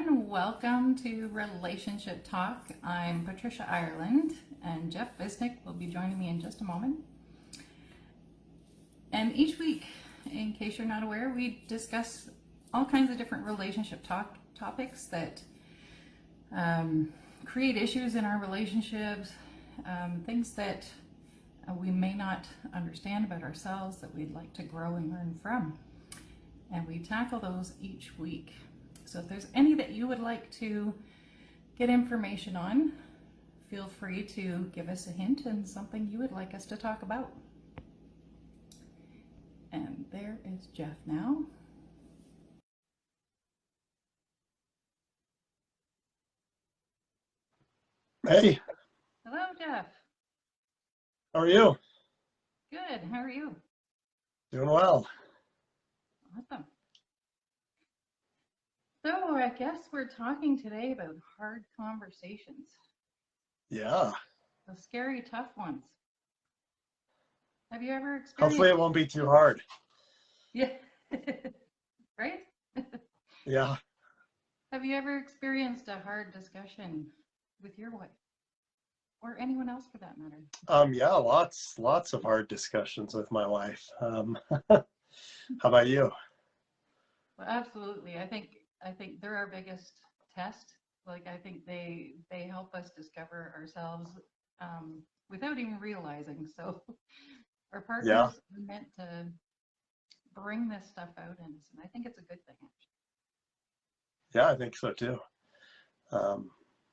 everyone. Welcome to Relationship Talk. I'm Patricia Ireland, and Jeff Visnic will be joining me in just a moment. And each week, in case you're not aware, we discuss all kinds of different relationship topics that create issues in our relationships, things that we may not understand about ourselves that we'd like to grow and learn from. And we tackle those each week. So if there's any that you would like to get information on, feel free to give us a hint and something you would like us to talk about. And there is Jeff now. Hey. Hello, Jeff. How are you? Good. How are you? Doing well. Awesome. So I guess we're talking today about hard conversations. Yeah. The scary, tough ones. Have you ever experienced? Hopefully it won't be too hard. Yeah. Right? Yeah. Have you ever experienced a hard discussion with your wife? Or anyone else for that matter? Yeah, lots of hard discussions with my wife. How about you? Well, absolutely. I think they're our biggest test. Like, I think they help us discover ourselves without even realizing. So our partners are meant to bring this stuff out in us, and I think it's a good thing, actually. Yeah, I think so too.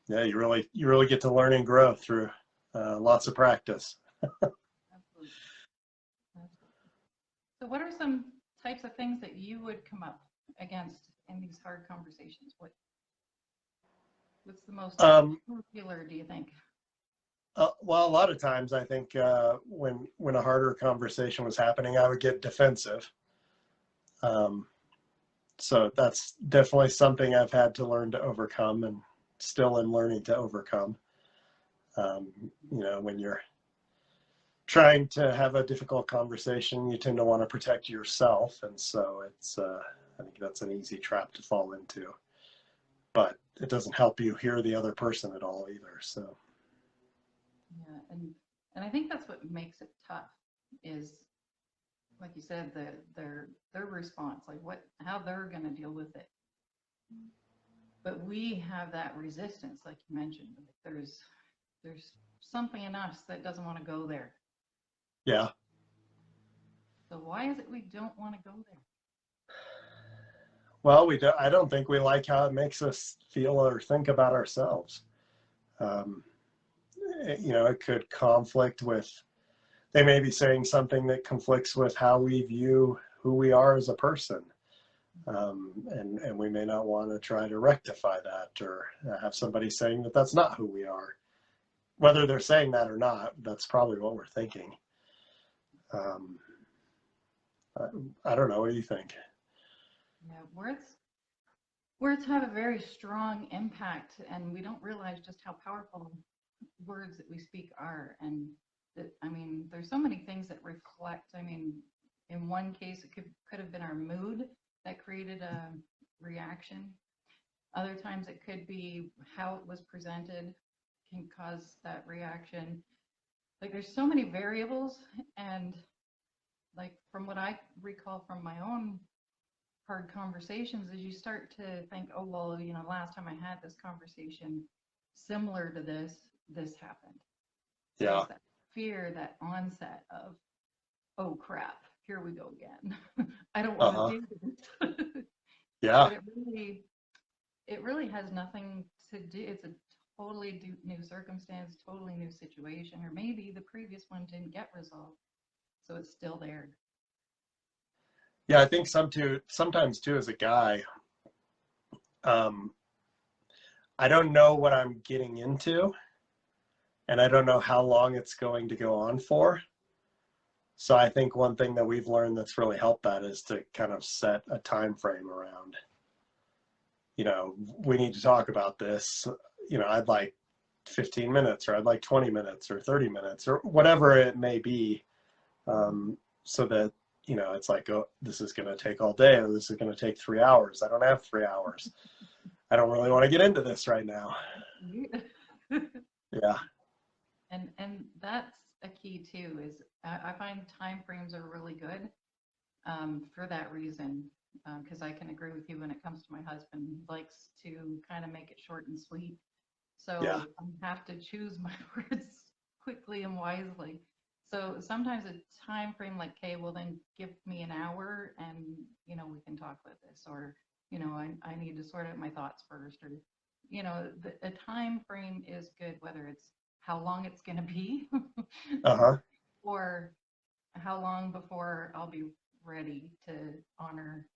Yeah, you really get to learn and grow through lots of practice. Absolutely. So what are some types of things that you would come up against in these hard conversations? What's the most popular, do you think? Well, a lot of times I think when a harder conversation was happening, I would get defensive. So that's definitely something I've had to learn to overcome and still am learning to overcome. When you're trying to have a difficult conversation, you tend to want to protect yourself. And so I think that's an easy trap to fall into. But it doesn't help you hear the other person at all either. So yeah, and I think that's what makes it tough is, like you said, their response, like how they're going to deal with it. But we have that resistance, like you mentioned. There's something in us that doesn't want to go there. yeah. So why is it we don't want to go there? Well, I don't think we like how it makes us feel or think about ourselves. It could conflict with, they may be saying something that conflicts with how we view who we are as a person. And we may not want to try to rectify that or have somebody saying that that's not who we are. Whether they're saying that or not, that's probably what we're thinking. I don't know. What do you think? Yeah, words have a very strong impact, and we don't realize just how powerful words that we speak are. And there's so many things that reflect. In one case, it could have been our mood that created a reaction. Other times it could be how it was presented can cause that reaction. Like, there's so many variables, and like from what I recall from my own hard conversations is you start to think, oh, well, last time I had this conversation similar to this happened. So Yeah. that fear, that onset of, oh crap, here we go again. I don't want to do this. Yeah. But it really has nothing to do. It's a totally new circumstance, totally new situation, or maybe the previous one didn't get resolved, so it's still there. Yeah, I think sometimes too, as a guy, I don't know what I'm getting into, and I don't know how long it's going to go on for. So I think one thing that we've learned that's really helped that is to kind of set a time frame around, we need to talk about this. I'd like 15 minutes, or I'd like 20 minutes or 30 minutes or whatever it may be, so that it's like, oh, this is going to take all day, or this is going to take 3 hours. I don't have 3 hours. I don't really want to get into this right now. Yeah. And that's a key too, is I find time frames are really good for that reason. Because I can agree with you when it comes to my husband. He likes to kind of make it short and sweet. Yeah. So I have to choose my words quickly and wisely. So sometimes a time frame like, okay, well then give me an hour and, we can talk about this. Or, I need to sort out my thoughts first. Or, a time frame is good, whether it's how long it's going to be Uh-huh. or how long before I'll be ready to honor,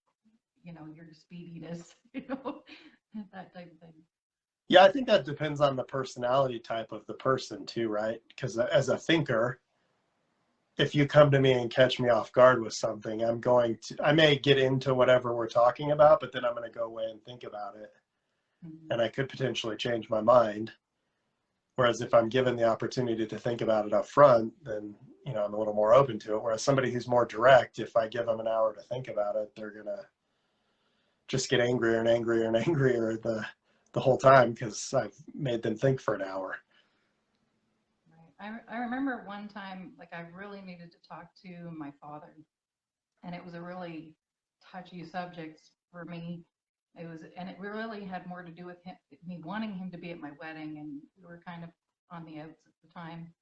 your speediness, that type of thing. Yeah, I think that depends on the personality type of the person too, right? Because as a thinker, if you come to me and catch me off guard with something, I may get into whatever we're talking about, but then I'm going to go away and think about it. Mm-hmm. And I could potentially change my mind. Whereas if I'm given the opportunity to think about it up front, then, I'm a little more open to it. Whereas somebody who's more direct, if I give them an hour to think about it, they're going to just get angrier and angrier and angrier the whole time because I've made them think for an hour. Right. I remember one time, like I really needed to talk to my father, and it was a really touchy subject for me. It really had more to do with me wanting him to be at my wedding, and we were kind of on the outs at the time.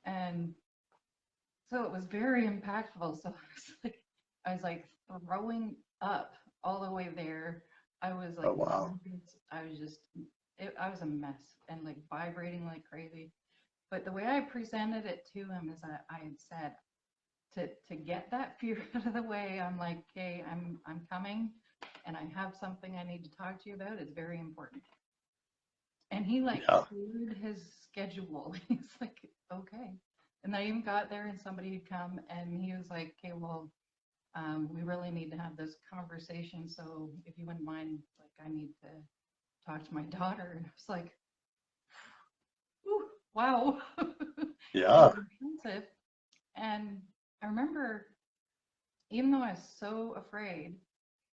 And so it was very impactful. So I was like throwing up all the way there. I was like, Oh, wow. I was just, I was a mess and like vibrating like crazy. But the way I presented it to him is that I had said to get that fear out of the way, I'm like, okay, I'm coming and I have something I need to talk to you about. It's very important. And he like Yeah. cleared his schedule. He's like, okay. And I even got there and somebody had come and he was like, okay, well, we really need to have this conversation. So if you wouldn't mind, like I need to talk to my daughter. And I was like, ooh, wow. It Yeah. was intensive. And I remember, even though I was so afraid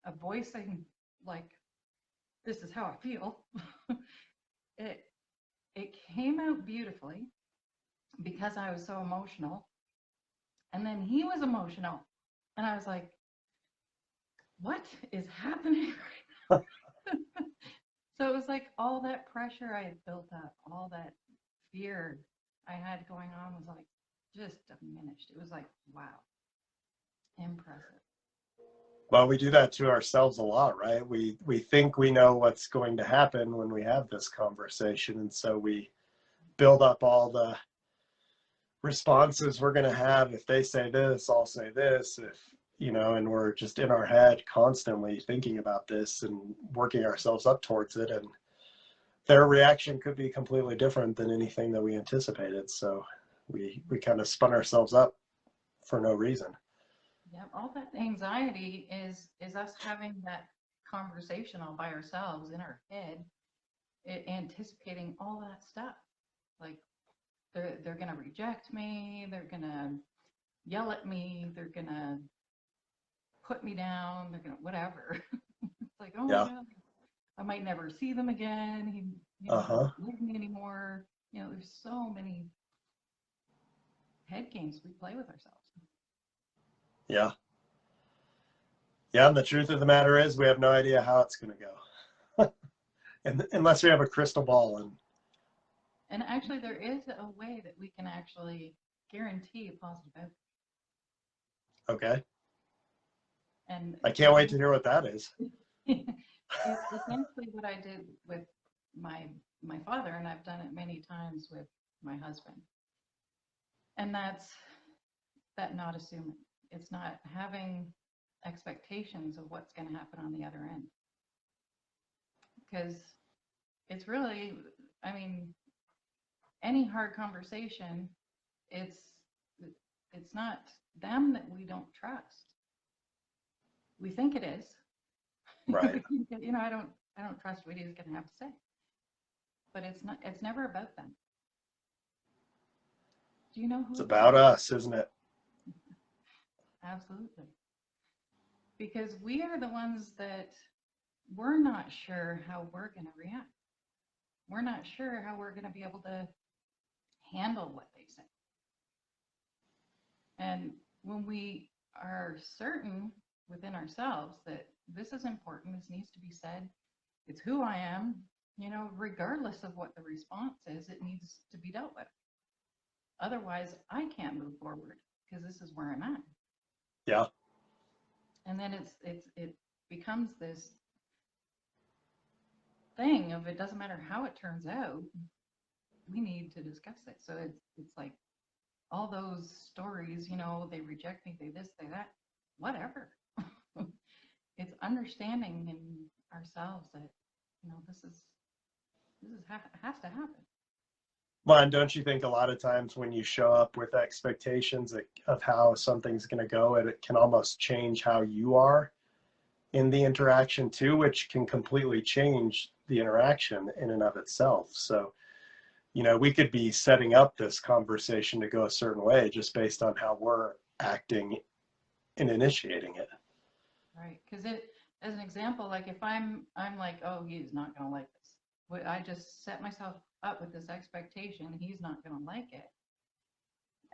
of voicing, like, this is how I feel, it it came out beautifully because I was so emotional. And then he was emotional. And I was like, what is happening right now? So it was like all that pressure I had built up, all that fear I had going on was like just diminished. It was like, wow, impressive. Well, we do that to ourselves a lot, right? We think we know what's going to happen when we have this conversation. And so we build up all the responses we're going to have. If they say this, I'll say this. And we're just in our head constantly thinking about this and working ourselves up towards it. And their reaction could be completely different than anything that we anticipated. So we kind of spun ourselves up for no reason. Yeah, all that anxiety is us having that conversation all by ourselves in our head, anticipating all that stuff. Like they're gonna reject me, they're gonna yell at me, they're gonna put me down, they're gonna whatever. It's like, oh my Yeah. God, I might never see them again. He Uh-huh. doesn't love me anymore. There's so many head games we play with ourselves. Yeah. Yeah. And the truth of the matter is we have no idea how it's going to go. And unless we have a crystal ball. And actually, there is a way that we can actually guarantee a positive outcome. Okay. And I can't wait to hear what that is. it's essentially what I did with my father, and I've done it many times with my husband. And that's that not assuming. It's not having expectations of what's going to happen on the other end. Because it's really, I mean, any hard conversation, it's it's not them that we don't trust. We think it is. Right. I don't trust what he's going to have to say. But it's not. It's never about them. Do you know who It's it's about us, isn't it? Absolutely. Because we are the ones that we're not sure how we're going to react. We're not sure how we're going to be able to handle what they say. And when we are certain within ourselves that this is important, this needs to be said, it's who I am, regardless of what the response is, it needs to be dealt with. Otherwise, I can't move forward because this is where I'm at. Yeah. And then it becomes this thing of, it doesn't matter how it turns out, we need to discuss it. So it's like all those stories, they reject me, they this, they that, whatever. It's understanding in ourselves that, this has to happen. Well, and don't you think a lot of times when you show up with expectations of how something's going to go, it can almost change how you are in the interaction too, which can completely change the interaction in and of itself. So, we could be setting up this conversation to go a certain way just based on how we're acting and initiating it. Right. Because as an example, like if I'm like, oh, he's not going to like this. I just set myself up with this expectation, he's not going to like it.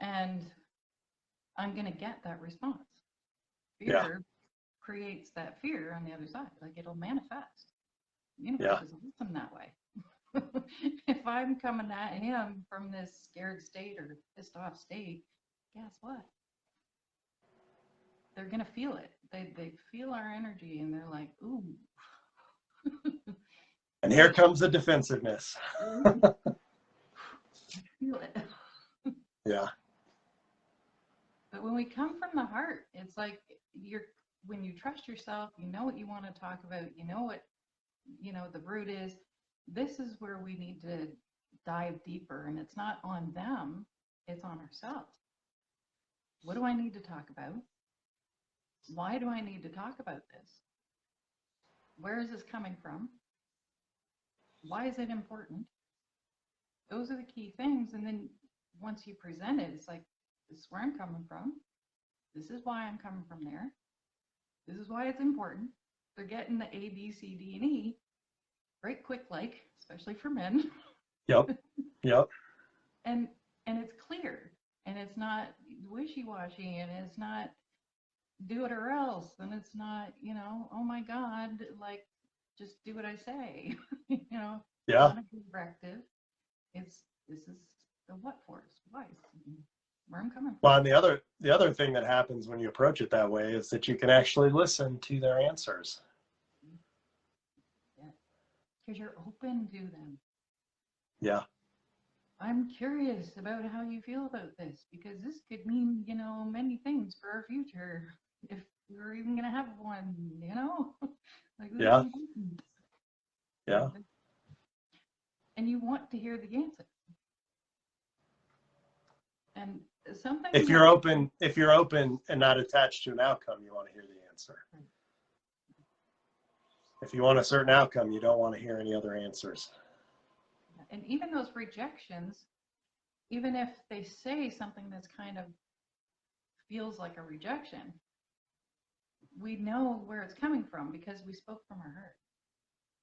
And I'm going to get that response. Fear creates that fear on the other side. Like it'll manifest. The universe is awesome that way. If I'm coming at him from this scared state or pissed off state, guess what? They're going to feel it. They feel our energy and they're like, ooh. And here comes the defensiveness. I feel it. Yeah. But when we come from the heart, it's like when you trust yourself, you know what you want to talk about, you know what, the root is. This is where we need to dive deeper, and it's not on them, it's on ourselves. What do I need to talk about? Why do I need to talk about this? Where is this coming from? Why is it important? Those are the key things. And then once you present it, it's like, this is where I'm coming from. This is why I'm coming from there. This is why it's important. They're getting the A, B, C, D, and E right quick, especially for men. Yep. And it's clear, and it's not wishy-washy, and it's not do it or else, and it's not, oh my God, just do what I say. Yeah. Not a directive. This is the what for us, why, where I'm coming from. Well, and the other thing that happens when you approach it that way is that you can actually listen to their answers. Yeah. Because you're open to them. Yeah. I'm curious about how you feel about this, because this could mean, many things for our future, if we're even going to have one, like this Yeah. is important. Yeah. And you want to hear the answer. And something If you're open and not attached to an outcome, you want to hear the answer. Right. If you want a certain outcome, you don't want to hear any other answers. And even those rejections, even if they say something that's kind of feels like a rejection, we know where it's coming from because we spoke from our heart.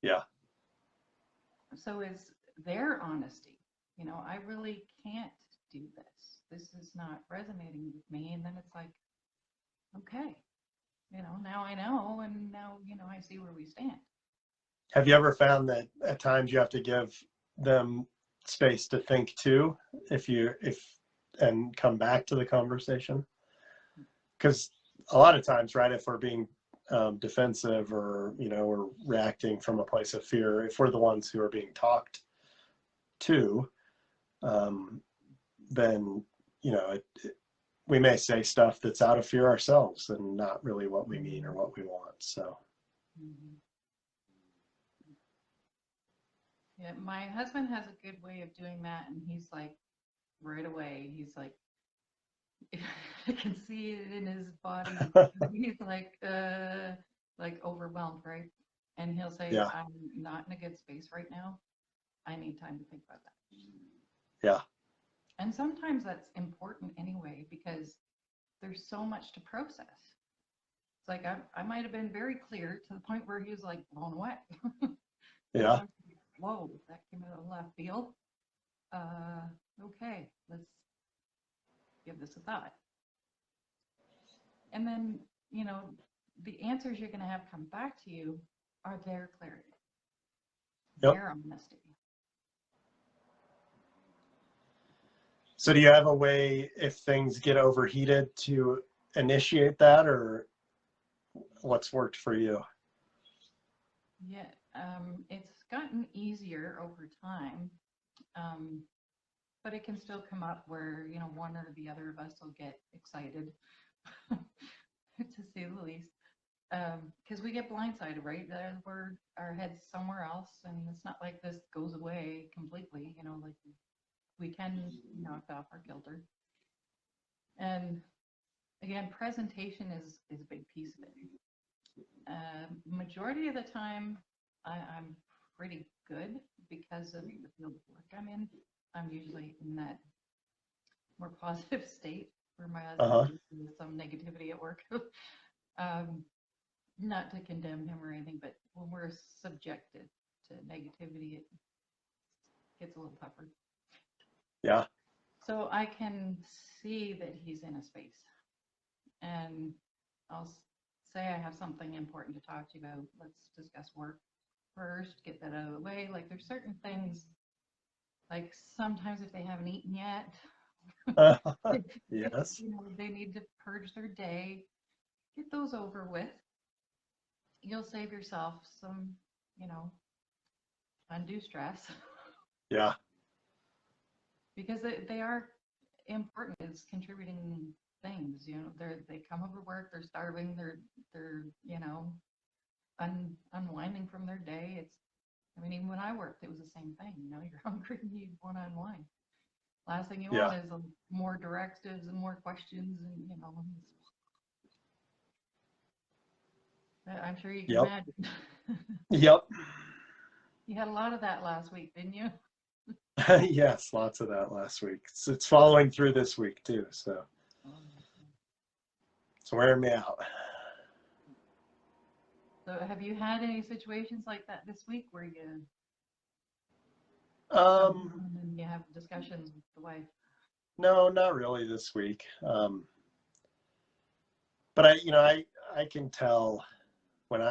Yeah. So is their honesty, I really can't do this. This is not resonating with me. And then it's like, okay, now I know, and now, I see where we stand. Have you ever found that at times you have to give them space to think too, and come back to the conversation? Because a lot of times, right, if we're being defensive or, we're reacting from a place of fear, if we're the ones who are being talked to, then, we may say stuff that's out of fear ourselves and not really what we mean or what we want. So. Mm-hmm. Yeah, my husband has a good way of doing that, and he's like, right away, he's like, I can see it in his body. He's like overwhelmed, right? And he'll say, Yeah. I'm not in a good space right now. I need time to think about that. Yeah. And sometimes that's important anyway, because there's so much to process. It's like I might have been very clear to the point where he was like blown away. And Yeah. I was like, whoa, that came out of left field. Okay, let's give this a thought. And then, the answers you're going to have come back to you are their clarity, Yep. their honesty. So do you have a way, if things get overheated, to initiate that, or what's worked for you? Yeah, it's gotten easier over time, but it can still come up where, one or the other of us will get excited, to say the least. Because we get blindsided, right? We're our head's somewhere else, and it's not like this goes away completely. Like we can be knocked off our kilter. And again, presentation is a big piece of it. Majority of the time, I'm pretty good because of the field of work I'm in. I'm usually in that more positive state where my husband has some negativity at work. Not to condemn him or anything, but when we're subjected to negativity, it gets a little tougher. Yeah. So I can see that he's in a space, and I'll say I have something important to talk to you about. Let's discuss work first, get that out of the way. Like there's certain things, like sometimes if they haven't eaten yet, Yes. they need to purge their day, get those over with. You'll save yourself some, undue stress. Yeah. Because they are important as contributing things. They come over work, they're starving, they're unwinding from their day. Even when I worked, it was the same thing. You're hungry and you want to unwind. Last thing you Yeah. want is more directives and more questions, and I'm sure you can imagine. Yep. You had a lot of that last week, didn't you? Yes, lots of that last week. It's following through this week too, so it's wearing me out. So have you had any situations like that this week where you and you have discussions with the wife? No, not really this week. But I can tell when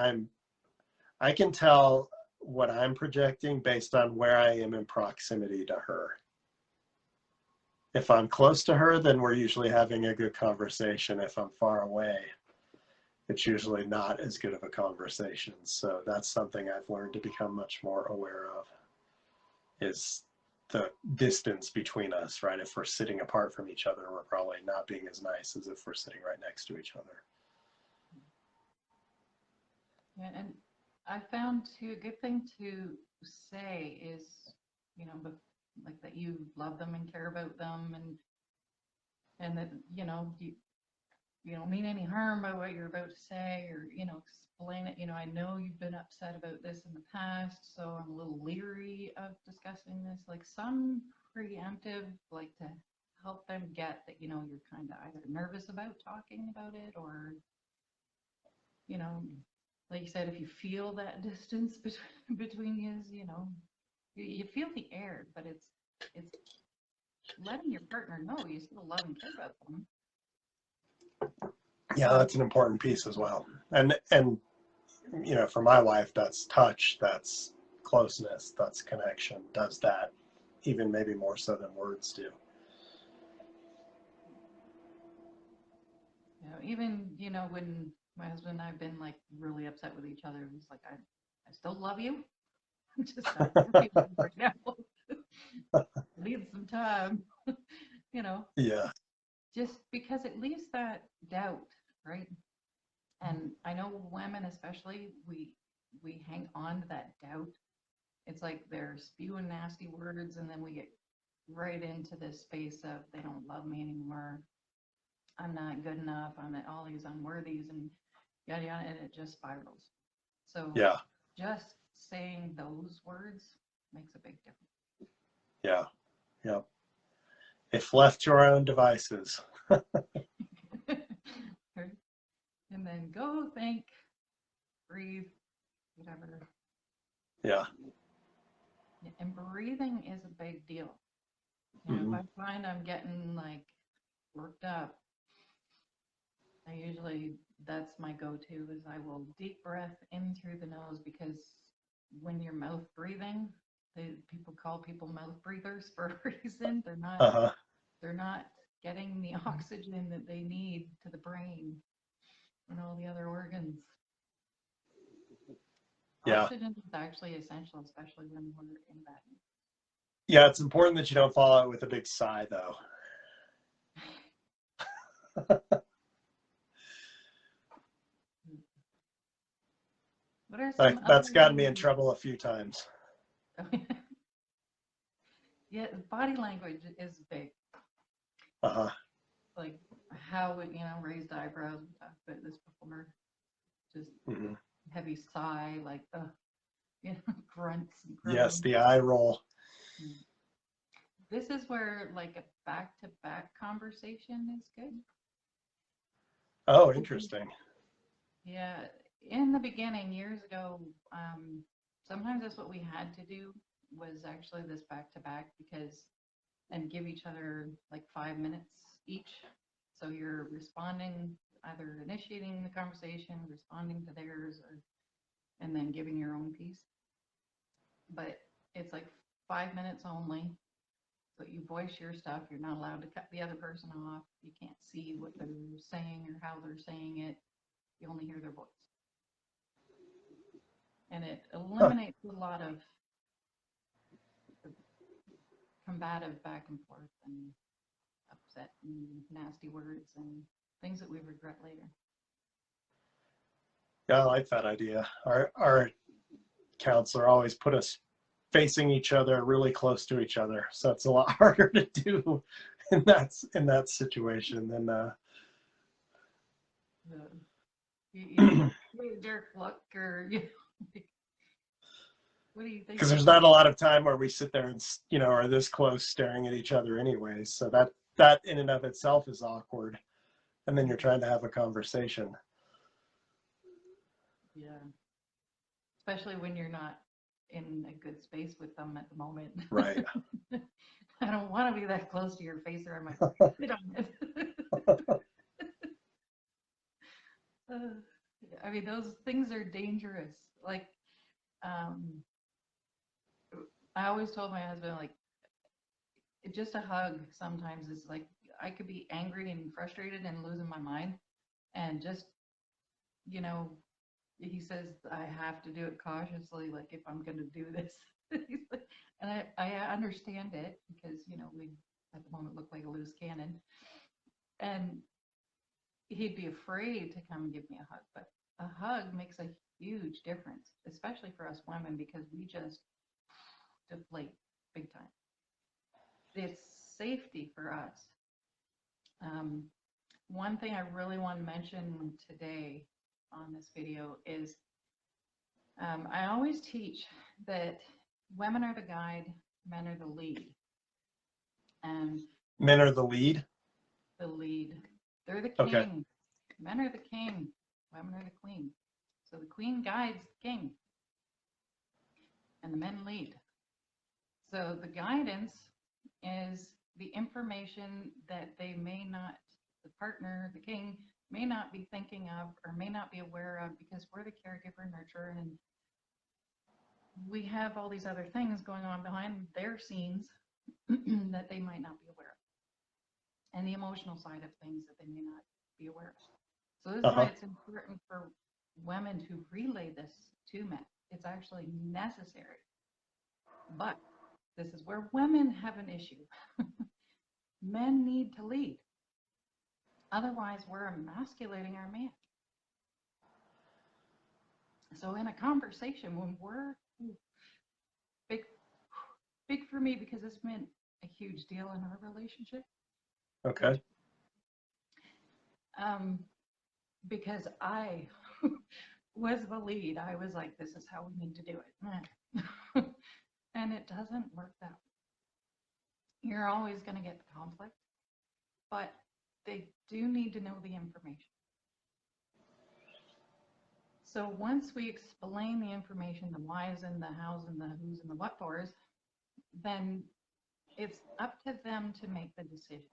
I can tell what I'm projecting based on where I am in proximity to her. If I'm close to her, then we're usually having a good conversation. If I'm far away, it's usually not as good of a conversation. So that's something I've learned to become much more aware of, is the distance between us, right? If we're sitting apart from each other, we're probably not being as nice as if we're sitting right next to each other. Yeah, and I found too, a good thing to say is, but like that you love them and care about them, and that you don't mean any harm by what you're about to say, or explain it. I know you've been upset about this in the past, so I'm a little leery of discussing this. Like some preemptive, like to help them get that you're kind of either nervous about talking about it, or like you said, if you feel that distance between you, you feel the air, but it's letting your partner know you still love and care about them. Yeah, that's an important piece as well. And for my wife, that's touch, that's closeness, that's connection, does that even maybe more so than words do. Even when my husband and I've been like really upset with each other, he's like, I still love you. I'm just not happy with you right now. Need some time. Yeah. Just because it leaves that doubt, right? And I know women especially, we hang on to that doubt. It's like they're spewing nasty words, and then we get right into this space of they don't love me anymore. I'm not good enough. I'm at all these unworthies, and yada yada, and it just spirals. So Yeah. just saying those words makes a big difference. Yeah. Yep. If left to our own devices. And and then go think, breathe, whatever. Yeah. And breathing is a big deal. You know, if I find I'm getting like worked up, I usually, that's my go-to, is I will deep breath in through the nose, because when you're mouth breathing, people call people mouth breathers for a reason. Uh-huh. They're not getting the oxygen that they need to the brain and all the other organs. Yeah. Oxygen is actually essential, especially when we're in bed. Yeah, it's important that you don't follow it with a big sigh, though. What are some That's other gotten me in ways? trouble a few times. Yeah, body language is big. Uh-huh. Like how, you know, raised eyebrows, we talked about this before. Just heavy sigh, like, you know, grunts and Yes, groans. the eye roll. This is where like a back-to-back conversation is good. Oh, interesting. Yeah, in the beginning, years ago, sometimes that's what we had to do, was actually this back-to-back, because, and give each other like 5 minutes each. So you're responding, either initiating the conversation, responding to theirs, or, and then giving your own piece. But it's like 5 minutes only. So you voice your stuff. You're not allowed to cut the other person off. You can't see what they're saying or how they're saying it. You only hear their voice. And it eliminates a lot of combative back and forth and upset and nasty words and things that we regret later. Yeah, I like that idea. Our counselor always put us facing each other, really close to each other, so it's a lot harder to do in that situation than You don't get a jerk look, or you know, what do you think? because there's not a lot of time where we sit there and, you know, are this close staring at each other anyways. So that in and of itself is awkward. And then you're trying to have a conversation. Yeah. Especially when you're not in a good space with them at the moment. Right. I don't want to be that close to your face, or I might spit on it. I mean, those things are dangerous. Like, I always told my husband, like, just a hug sometimes is like, I could be angry and frustrated and losing my mind, and just, you know, he says I have to do it cautiously, like if I'm going to do this. And I understand it, because, you know, we at the moment look like a loose cannon, and he'd be afraid to come and give me a hug, but a hug makes a huge difference, especially for us women, because we just deflate big time. It's safety for us. One thing I really want to mention today on this video is, I always teach that women are the guide, men are the lead. And Men are the lead. the lead, they're the king. Okay. Men are the king, women are the queen. So the queen guides the king, and the men lead. So the guidance is the information that they may not, the partner, the king, may not be thinking of or may not be aware of, because we're the caregiver, nurturer, and we have all these other things going on behind their scenes that they might not be aware of, and the emotional side of things that they may not be aware of. So this is why it's important for women to relay this to men. It's actually necessary. But this is where women have an issue. Men need to lead. Otherwise, we're emasculating our man. So in a conversation, when we're big for me, because it's meant a huge deal in our relationship. Okay. Because I was the lead. I was like, this is how we need to do it. And it doesn't work that way. You're always going to get the conflict, but they do need to know the information. So once we explain the information, the whys and the hows and the who's and the what fors, then it's up to them to make the decision.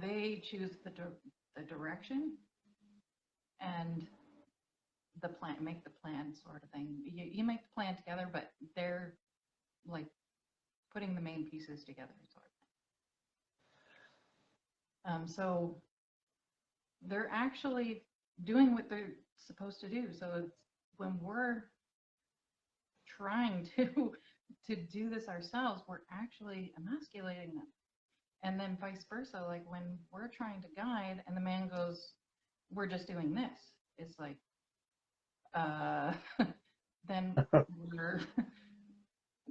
They choose the direction and the plan, make the plan sort of thing. You make the plan together, but they're like putting the main pieces together sort of thing. So they're actually doing what they're supposed to do. So it's when we're trying to do this ourselves, we're actually emasculating them. And then vice versa, like when we're trying to guide and the man goes, we're just doing this. It's like, then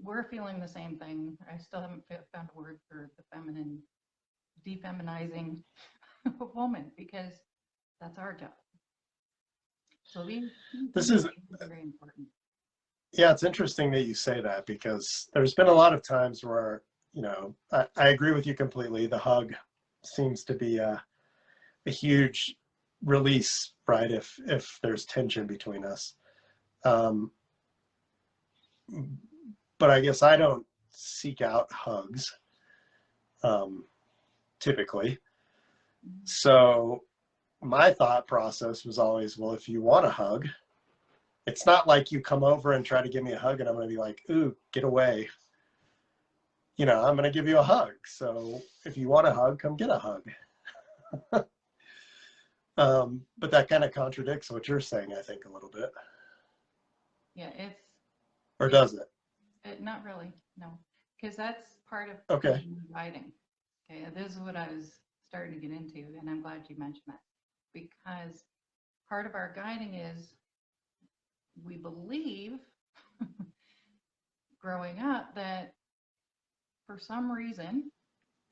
we're feeling the same thing. I still haven't found a word for the feminine, defeminizing a woman, because that's our job. So this is very important. Yeah, it's interesting that you say that, because there's been a lot of times where, I agree with you completely. The hug seems to be a huge release, right? If there's tension between us. But I guess I don't seek out hugs, typically. So my thought process was always, well, if you want a hug, it's not like you come over and try to give me a hug and I'm going to be like, ooh, get away. I'm going to give you a hug. So if you want a hug, come get a hug. But that kind of contradicts what you're saying, I think, a little bit. Yeah, Or does it? Not really, no, because that's part of Okay. guiding. Okay, this is what I was starting to get into, and I'm glad you mentioned that, because part of our guiding is we believe growing up that for some reason,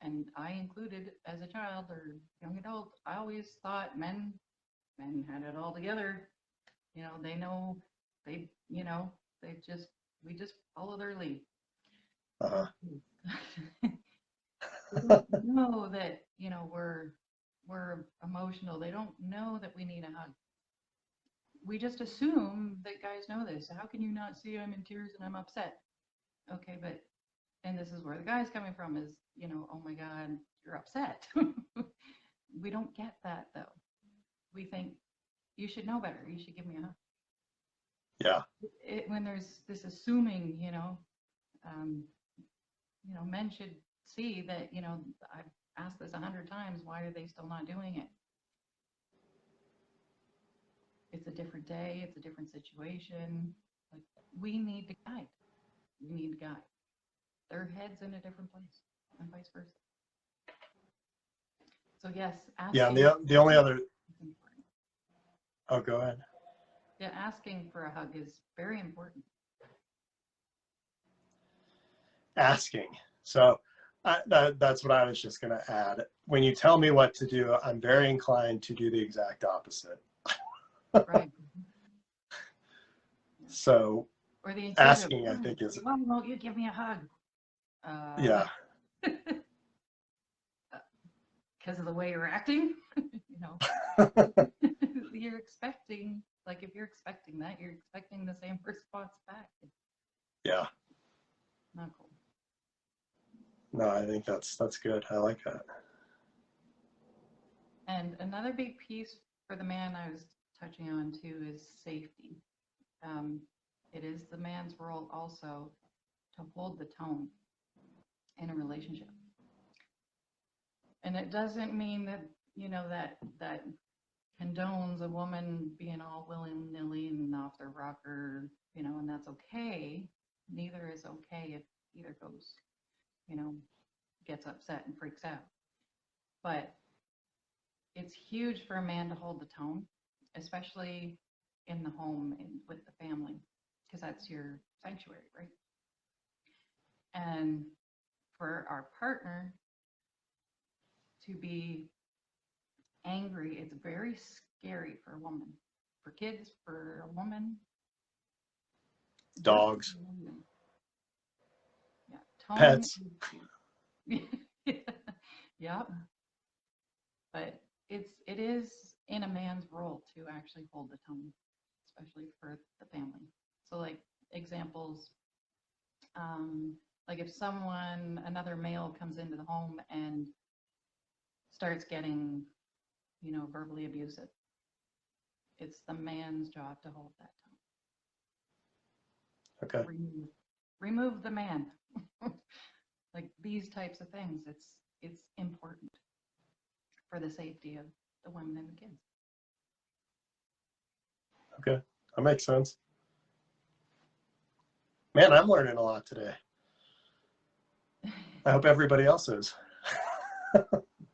and I included as a child or young adult, I always thought men had it all together. They know, we just follow their lead. Uh-huh. They don't know that, we're emotional. They don't know that we need a hug. We just assume that guys know this. How can you not see I'm in tears and I'm upset? Okay, and this is where the guy's coming from is, oh my God, you're upset. We don't get that though. We think you should know better. You should give me a hug. Yeah. When there's this assuming, men should see that, I've asked this 100 times, why are they still not doing it? It's a different day, it's a different situation. Like, we need to guide. We need to guide. Their head's in a different place, and vice versa. So yes, asking. Yeah, and the only other. Oh, go ahead. Yeah, asking for a hug is very important. Asking. So that's what I was just going to add. When you tell me what to do, I'm very inclined to do the exact opposite. Right. So or the asking, I think, is. Why won't you give me a hug? Yeah. Because of the way you're acting, you're expecting, like, if you're expecting that, you're expecting the same response back. Yeah. Not cool. No, I think that's good. I like that. And another big piece for the man I was touching on too is safety. It is the man's role also to hold the tone in a relationship. And it doesn't mean that, that condones a woman being all willy-nilly and off their rocker, and that's okay. Neither is okay if either goes, gets upset and freaks out. But it's huge for a man to hold the tone, especially in the home and with the family, because that's your sanctuary, right? And for our partner to be angry, it's very scary for a woman. For kids, for a woman. Dogs. Yeah. Tone. Pets. Yeah. But it is in a man's role to actually hold the tone, especially for the family. So like examples, like if another male comes into the home and starts getting, verbally abusive, it's the man's job to hold that tone. Okay. Remove the man. Like these types of things, it's important for the safety of the women and the kids. Okay. That makes sense. Man, I'm learning a lot today. I hope everybody else is.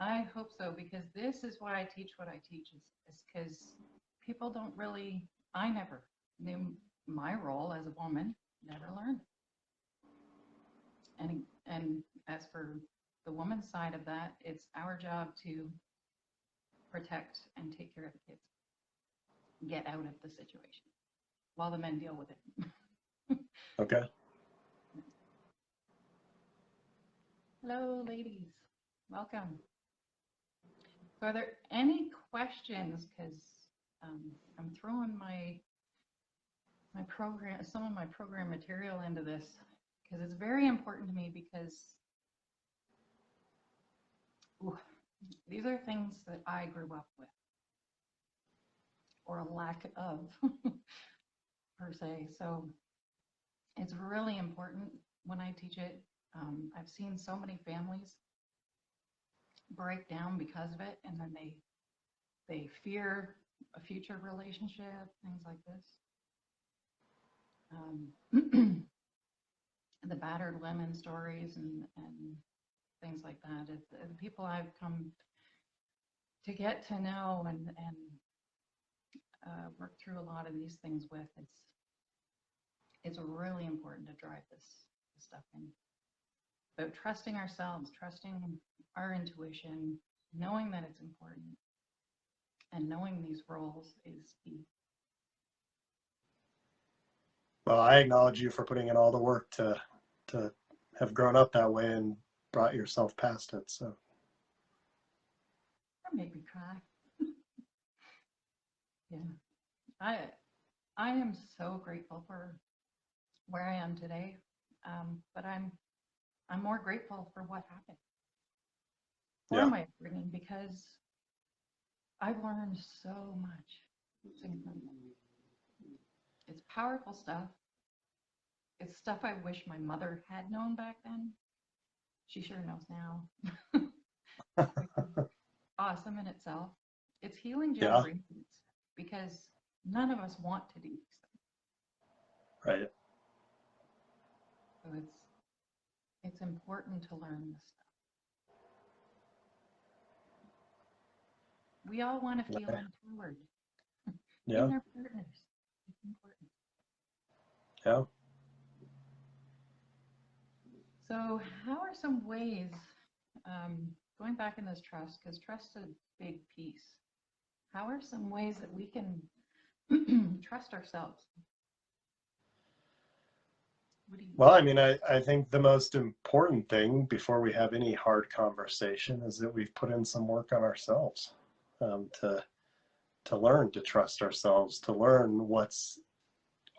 I hope so, because this is why I teach what I teach, is because people don't really, I never knew my role as a woman, never learned. And as for the woman's side of that, it's our job to protect and take care of the kids, get out of the situation while the men deal with it. Okay. Hello, ladies. Welcome. So are there any questions? Because I'm throwing my program, some of my program material into this, because it's very important to me, because these are things that I grew up with, or a lack of, per se. So it's really important when I teach it. I've seen so many families break down because of it, and then they fear a future relationship, things like this. The battered women stories and things like that. The people I've come to get to know and work through a lot of these things with, it's really important to drive this stuff in. About trusting ourselves, trusting our intuition, knowing that it's important, and knowing these roles is key. Well, I acknowledge you for putting in all the work to have grown up that way and brought yourself past it. So That made me cry. Yeah, I am so grateful for where I am today, but I'm more grateful for what happened, for my upbringing, because I've learned so much. It's incredible. It's powerful stuff. It's stuff I wish my mother had known back then. She sure knows now. Awesome in itself. It's healing generations, because none of us want to do these things. Right. So it's important to learn this stuff. We all want to feel empowered. Yeah. In our partners. It's important. Yeah. So how are some ways, going back in this trust, because trust is a big piece, how are some ways that we can trust ourselves? Well, I mean, I think the most important thing before we have any hard conversation is that we've put in some work on ourselves, to learn to trust ourselves, to learn what's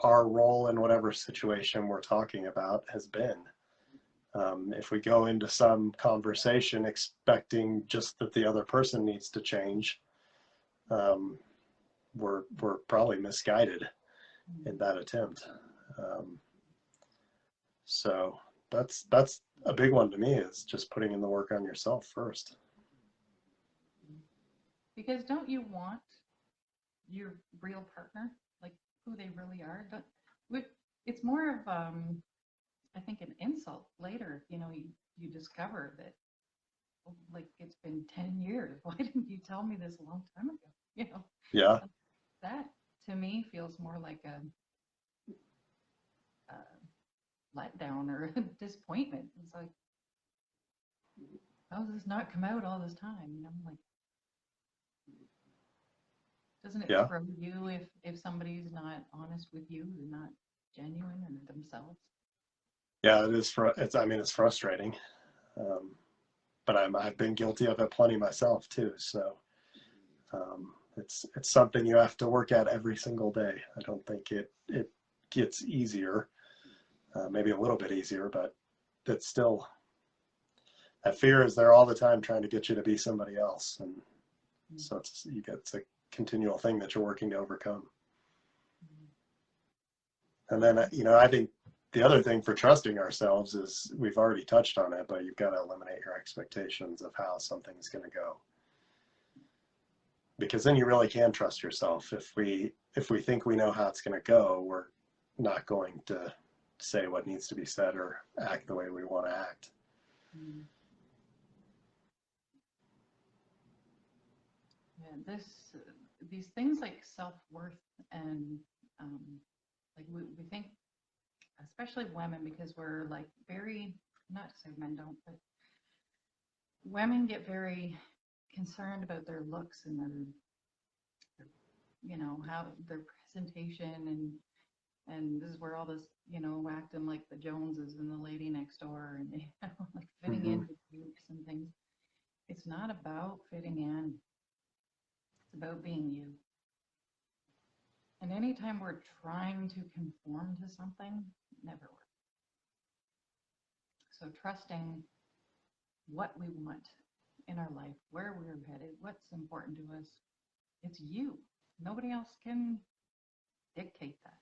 our role in whatever situation we're talking about has been. If we go into some conversation expecting just that the other person needs to change, we're probably misguided in that attempt. So that's a big one to me, is just putting in the work on yourself first. Because don't you want your real partner, like who they really are? It's more of, I think, an insult later. You discover that, like, it's been 10 years. Why didn't you tell me this a long time ago? Yeah. That to me feels more like a letdown or a disappointment. It's like, how does this not come out all this time? I'm like, doesn't it throw you if somebody's not honest with you and not genuine and themselves? Yeah, it is. It's frustrating, but I've been guilty of it plenty myself too. So It's something you have to work at every single day. I don't think it gets easier, maybe a little bit easier, but it's still, that fear is there all the time trying to get you to be somebody else. And so it's a continual thing that you're working to overcome. And then, I think the other thing for trusting ourselves is, we've already touched on it, but you've got to eliminate your expectations of how something's going to go. Because then you really can trust yourself. If we think we know how it's going to go, we're not going to say what needs to be said or act the way we want to act. Yeah, these things like self-worth and like we think, especially women, because we're like very, not to say men don't, but women get very concerned about their looks and their how their presentation, and this is where all this, acting like the Joneses and the lady next door, and like fitting into groups and things. It's not about fitting in. It's about being you. And anytime we're trying to conform to something, it never works. So trusting what we want in our life, where we're headed, what's important to us, it's you. Nobody else can dictate that.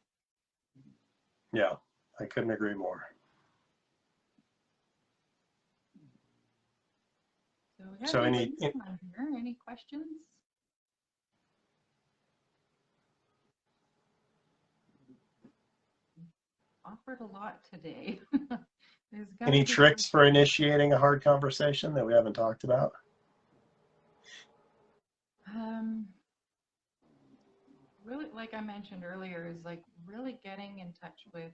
Yeah, I couldn't agree more. So any questions? Offered a lot today. Any tricks for initiating a hard conversation that we haven't talked about? Really, like I mentioned earlier, is like really getting in touch with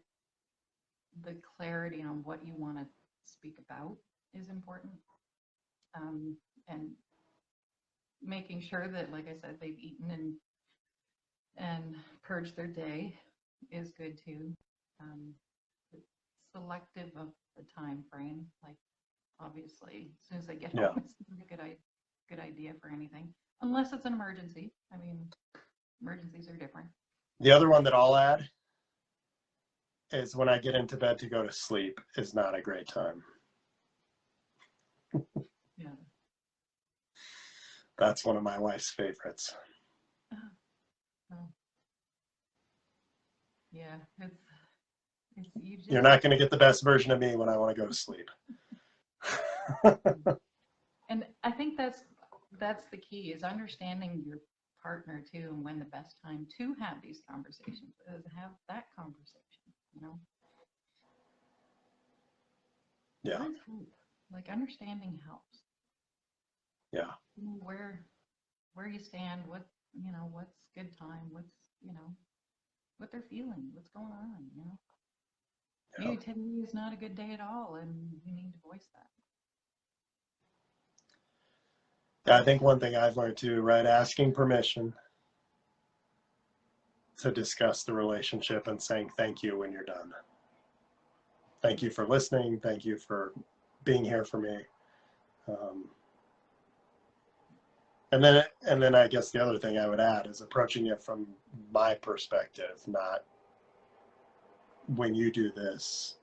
the clarity on what you want to speak about is important. And making sure that, like I said, they've eaten and purged their day is good too. Selective of the time frame, like obviously as soon as they get home, it's not a good idea for anything, unless it's an emergency. I mean, emergencies are different. The other one that I'll add is, when I get into bed to go to sleep is not a great time. Yeah. That's one of my wife's favorites. Oh. Yeah, you're not going to get the best version of me when I want to go to sleep. And I think that's the key, is understanding your partner too, and when the best time to have these conversations is. Have that conversation, Yeah. Words help. Like understanding helps. Yeah. Where you stand, what's good time, what's what they're feeling, what's going on, Yeah. Maybe today is not a good day at all, and you need to voice that. Yeah, I think one thing I've learned too, right? Asking permission to discuss the relationship and saying thank you when you're done. Thank you for listening. Thank you for being here for me. And then I guess the other thing I would add is approaching it from my perspective, not when you do this,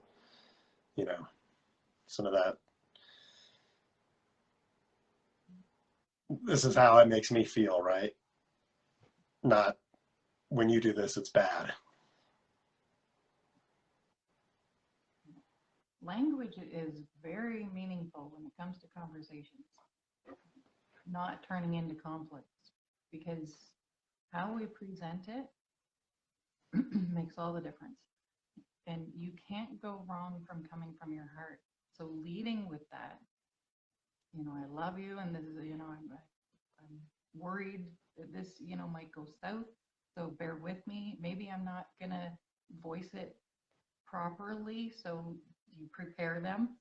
some of that. This is how it makes me feel, right? Not when you do this, it's bad. Language is very meaningful when it comes to conversations, not turning into conflicts, because how we present it makes all the difference. And you can't go wrong from coming from your heart. So leading with that, I love you, and this is, I'm worried that this, might go south. So bear with me. Maybe I'm not gonna voice it properly, so you prepare them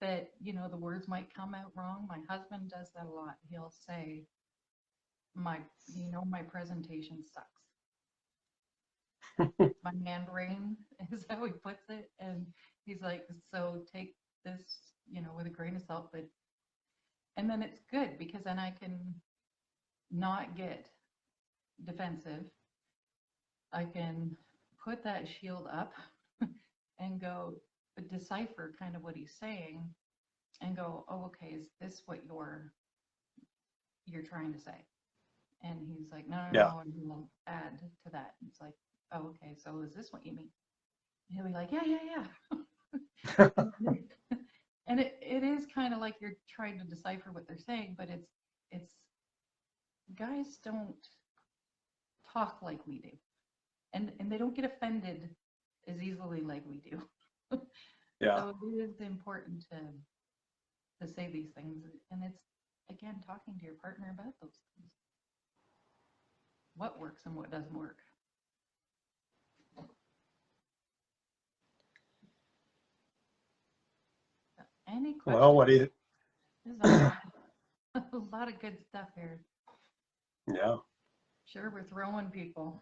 that the words might come out wrong. My husband does that a lot. He'll say, my presentation sucks. My handwriting is how he puts it, and he's like, so take this with a grain of salt, and then it's good, because then I can not get defensive. I can put that shield up and go decipher kind of what he's saying and go, oh, okay, is this what you're trying to say? And he's like, no, no, Yeah. no, and he'll add to that. It's like, oh, okay, so is this what you mean? And he'll be like, yeah, yeah, yeah. And it is kind of like you're trying to decipher what they're saying, but it's guys don't talk like we do. And they don't get offended as easily like we do. Yeah. So it is important to say these things. And it's, again, talking to your partner about those things. What works and what doesn't work. Any questions? Well, what do you? There's a lot of good stuff here. Yeah. Sure, we're throwing people.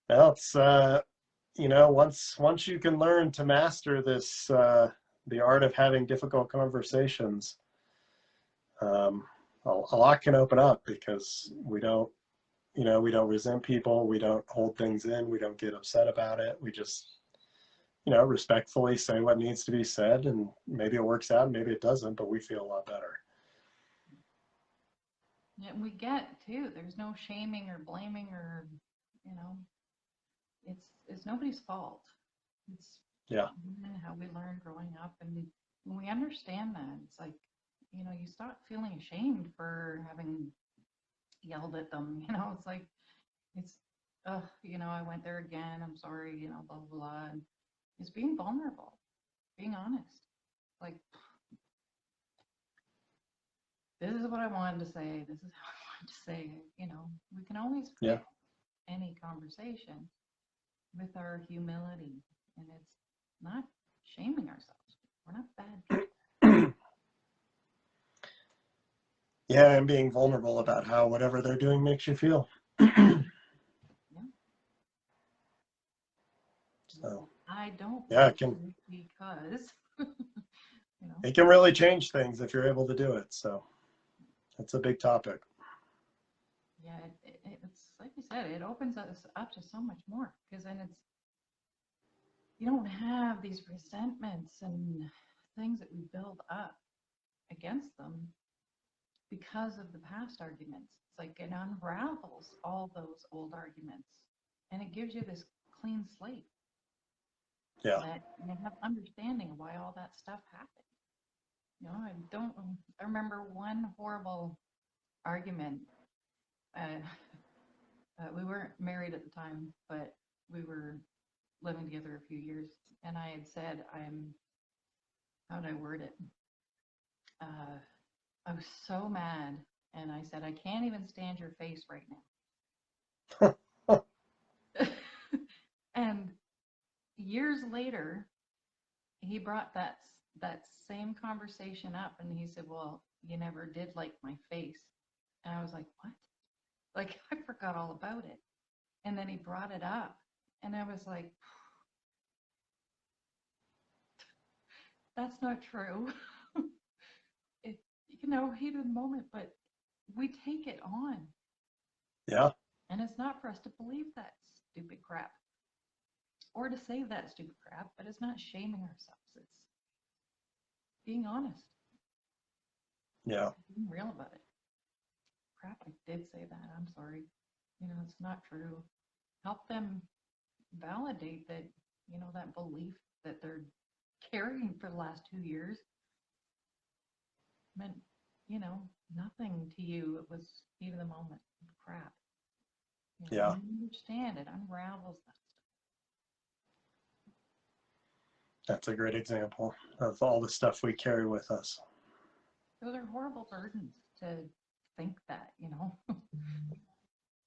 Well, it's once you can learn to master this, the art of having difficult conversations, a lot can open up, because we don't resent people, we don't hold things in, we don't get upset about it. We just, respectfully say what needs to be said, and maybe it works out, maybe it doesn't, but we feel a lot better. Yeah, we get too. There's no shaming or blaming or, it's nobody's fault. It's how we learn growing up, and when we understand that, it's like, you stop feeling ashamed for having yelled at them. It's like, I went there again. I'm sorry. Blah blah blah. And it's being vulnerable, being honest. Like, this is what I wanted to say. This is how I wanted to say it. We can always fix any conversation with our humility, and it's not shaming ourselves. We're not bad people. Yeah, and being vulnerable about how whatever they're doing makes you feel. So I don't. Yeah, it can. Because It can really change things if you're able to do it. So it's a big topic. Yeah, it's like you said, it opens us up to so much more, because then you don't have these resentments and things that we build up against them because of the past arguments. It's like it unravels all those old arguments, and it gives you this clean slate. Yeah. That you have understanding of why all that stuff happened. I remember one horrible argument. We weren't married at the time, but we were living together a few years, and I had said, how did I word it? I was so mad, and I said, I can't even stand your face right now. And years later, he brought that same conversation up, and he said, well, you never did like my face. And I was like, what? Like, I forgot all about it. And then he brought it up, and I was like, that's not true. Heat of the moment, but we take it on. Yeah. And it's not for us to believe that stupid crap or to say that stupid crap, but it's not shaming ourselves. It's being honest. Yeah. Being real about it. Crap, I did say that. I'm sorry. It's not true. Help them validate that, that belief that they're carrying for the last 2 years meant, nothing to you. It was heat of the moment. Crap. Yeah. You understand it unravels that stuff. That's a great example of all the stuff we carry with us. Those are horrible burdens to think that,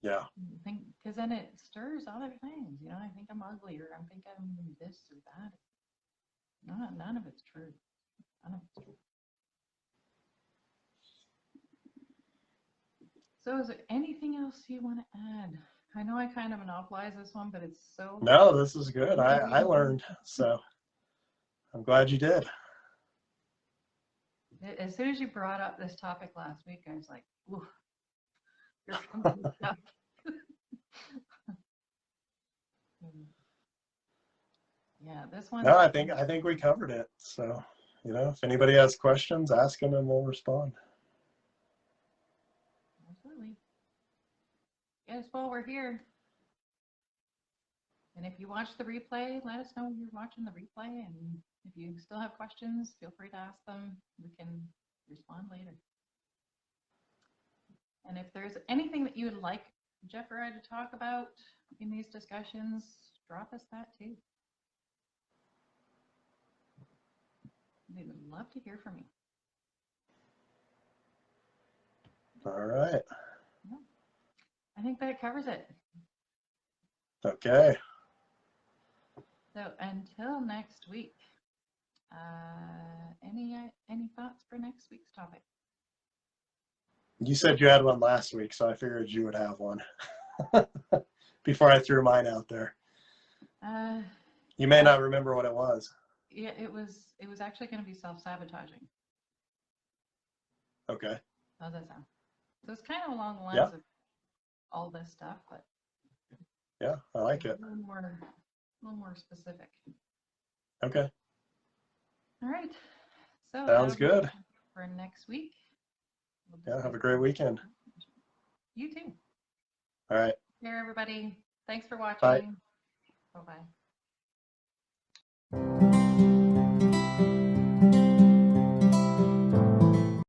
Yeah. Because then it stirs other things. I think I'm ugly, or I think I'm this or that. None of it's true. None of it's true. So is there anything else you want to add? I know I kind of monopolized this one, but it's so... No, this is good. I learned, so I'm glad you did. As soon as you brought up this topic last week, I was like, ooh, here's some good stuff. Yeah, this one. No, I think we covered it. So, if anybody has questions, ask them and we'll respond. Absolutely. Yes, well, we're here. And if you watch the replay, let us know you're watching the replay. And if you still have questions, feel free to ask them. We can respond later. And if there's anything that you would like Jeff or I to talk about in these discussions, drop us that too. We would love to hear from you. All right. I think that covers it. Okay. So until next week, any thoughts for next week's topic? You said you had one last week, so I figured you would have one before I threw mine out there. You may not remember what it was. Yeah, it was actually going to be self-sabotaging. Okay. How's that sound? So it's kind of along the lines Yeah. of all this stuff, but Yeah, I like it. a little more specific. Okay. All right. So Sounds that'll be good. for next week. Yeah, have a great weekend. You too. All right. Take care, everybody. Thanks for watching. Bye. Bye-bye.